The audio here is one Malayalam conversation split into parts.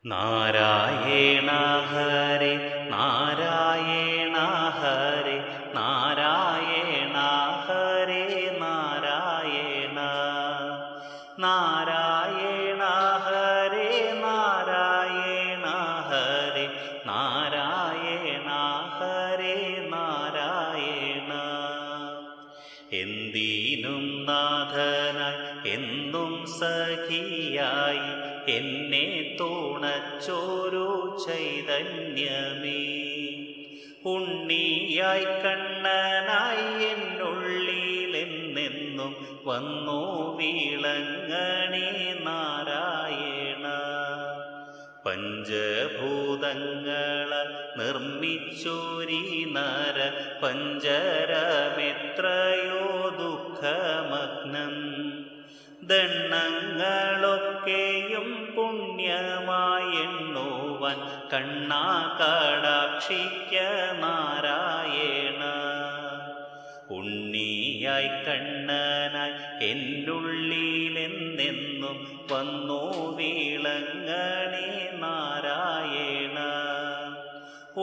നാരായണ ഹരേ നാരായണ ഹരേ നാരായണ ഹരേ നാരായണ നാരായണ ഹരേ നാരായണ ഹരേ നാരായണ ഹരേ നാരായണ. എന്തിനും നാഥനായി എന്നും സഖിയായി എന്നെ തുണച്ചോരു ചൈതന്യമേ, ഉണ്ണിയായി കണ്ണനായി എന്നുള്ളിലെന്നെന്നും വന്നു വിളങ്ങണേ നാരായണ. പഞ്ചഭൂതങ്ങളാൽ നിർമ്മിച്ചോരി നര പഞ്ചരമെത്രയോ ദുഃഖമഗ്നം, ദണ്ണങ്ങളൊക്കെയും പുണ്യമായെണ്ണുവാൻ കണ്ണാ കടാക്ഷിക്ക നാരായണ. ഉണ്ണിയായി കണ്ണനായി എന്നുള്ളിലെന്നെന്നും വന്നു വിളങ്ങണേ നാരായണ.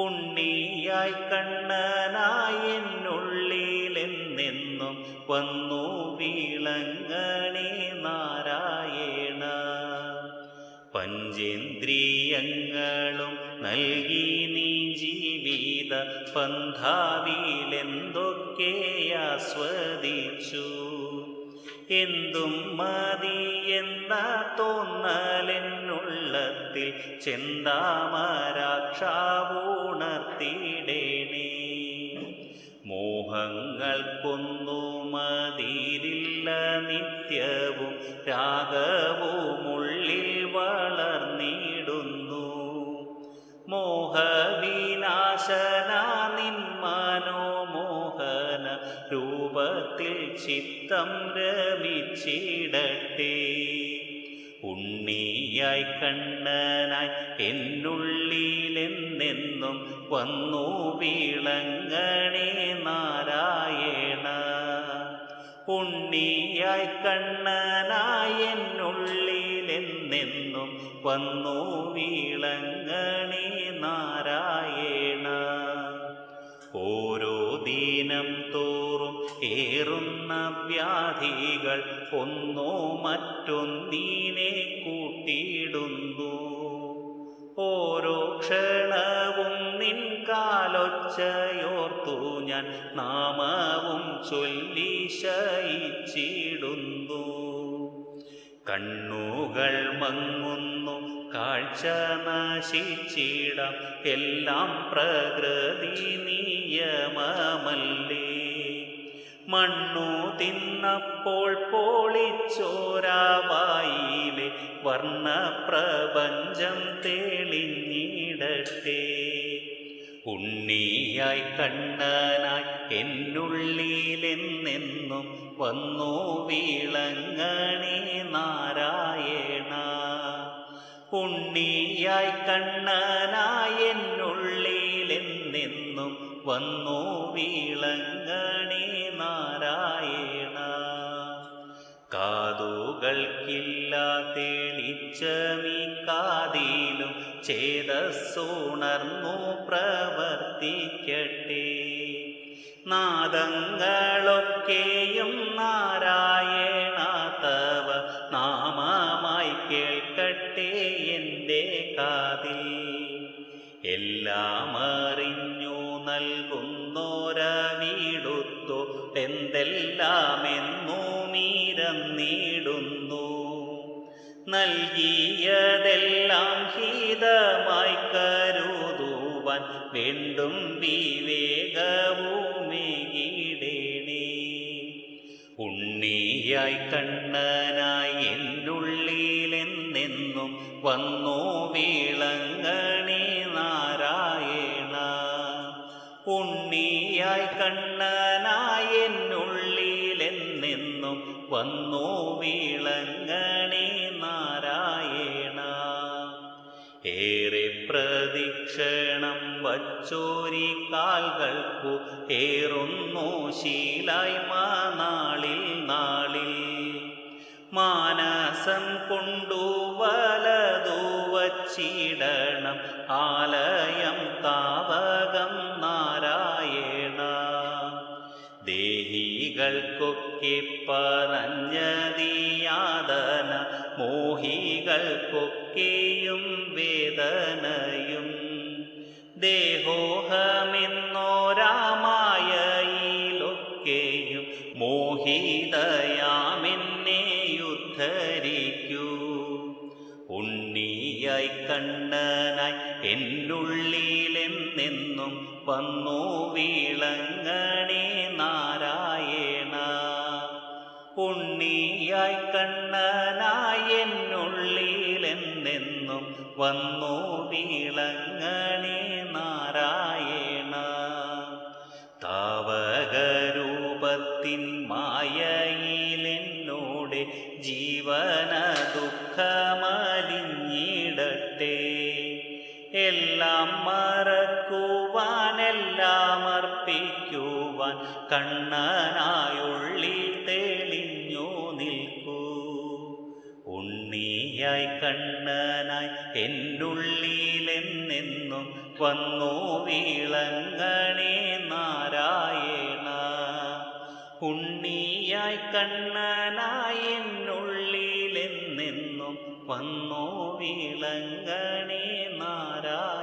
ഉണ്ണിയായി കണ്ണനായി എന്നുള്ളിലെന്നെന്നും വന്നു വിളങ്ങണേ നാരായണ. പഞ്ചേന്ദ്രിയങ്ങളും നൽകി നീ ജീവിത പന്ഥാവിലെന്തൊക്കെ ആസ്വദിച്ചു, എന്തും മതിയെന്ന തോന്നലെന്നുള്ളത്തിൽ ചെന്താമരാക്ഷാവുണർത്തിടേണേ. മോഹങ്ങൾക്കൊന്നും അതിരില്ല, നിത്യവും രാഗവുമുള്ളിൽ വളർന്നിടുന്നു. മോഹവിനാശന നിൻ മനോമോഹന രൂപത്തിൽ ചിത്തം രമിച്ചിടട്ടെ. ഉണ്ണിയായി കണ്ണനായി എന്നുള്ളിലെന്നെന്നും വന്നു വിളങ്ങണേ നാരായണ. ഉണ്ണിയായി കണ്ണനായി എന്നുള്ളിലെന്നെന്നും വന്നു വിളങ്ങണേ നാരായണ. ഓരോ ദിനം തോറും ഏറുന്ന വ്യാധികൾ ഒന്നോ മറ്റൊന്നിനെ കൂട്ടിയിടുന്നു. ഓരോ ക്ഷണവും നിൻ കാലൊച്ചയോർത്തു ഞാൻ നാമവും ചൊല്ലി ശയിച്ചിടുന്നു. കണ്ണുകൾ മങ്ങുന്നു, കാഴ്ച നശിച്ചിടാം, എല്ലാം പ്രകൃതി നിയമമല്ലേ. മണ്ണു തിന്നപ്പോൾ പോളിച്ചോരാവായിലെ വർണ്ണപ്രപഞ്ചം തെളിഞ്ഞിടട്ടെ. ഉണ്ണിയായി കണ്ണനായി എന്നുള്ളിലെന്നെന്നും വന്നു വിളങ്ങണേ നാരായണ. ഉണ്ണിയായി കണ്ണനായി എന്നുള്ളിലെന്നെന്നും വന്നു വിളങ്ങണേ നാരായണ. കാതുകൾക്കില്ല തെളിച്ചമീ കാതിലും ചേതസ്സുണർന്നു പ്രവർത്തിക്കട്ടെ. നാദങ്ങളൊക്കെയും നാരായണ തവ നാമമായി കേൾക്കട്ടെ എൻ്റെ കാതിൽ. എല്ലാം അറിഞ്ഞു നൽകുന്നോരവിടുത്തു എന്തെല്ലാമെന്നു മീരന്നിടുന്നു. നൽകിയതെല്ലാം ഹിതമായി കരുതുവാൻ വീണ്ടും വിവേകവുമേകിടേണേ. ഉണ്ണിയായി കണ്ണനായി എന്നുള്ളിലെന്നെന്നും വന്നു വിളങ്ങണേ നാരായണ. ഉണ്ണിയായി കണ്ണനായി എന്നുള്ളിലെന്നെന്നും വന്നു വിളങ്ങണേ നാരായണ. ഏറെ പ്രദക്ഷിണം വച്ചോരി കാൽകൾക്കു ഏറുന്നു ശീലായ്മ നാളിൽ നാളിൽ. മാനസം കൊണ്ടു വലതു വച്ച വച്ചിടണം ആലയം താവകം നാരായണ. ദേഹികൾക്കൊക്കെ പറഞ്ഞതിയാതന മോഹികൾക്കൊക്കെയും വേദനയും ദേഹോഹമെന്നോരാമായയിലൊക്കെയും മോഹിതയാമെന്നെയുദ്ധരിക്കൂ. ഉണ്ണിയായി കണ്ണനായി എന്നുള്ളിലെന്നെന്നും വന്നു വിളങ്ങണേ നാരായണ. ഉണ്ണിയായി കണ്ണനായി എന്നുള്ളിലെന്നെന്നും വന്നു വിളങ്ങണേ നാരായണ. താവകരൂപത്തിൻ മായയിലെന്നോടെ ജീവന ദുഃഖമലിഞ്ഞിടട്ടെ. എല്ലാം മറക്കുവാൻ എല്ലാം അർപ്പിക്കുവാൻ കണ്ണനായുള്ളിൽ തെളിഞ്ഞു നിൽക്കൂ. ഉണ്ണിയായി കണ്ണനായി എന്നുള്ളിലെന്നെന്നും വന്നു വിളങ്ങണേ നാരായണ. ഉണ്ണിയായി കണ്ണനായി എന്നുള്ളിലെന്നെന്നും വന്നു വിളങ്ങണേ നാരായണ.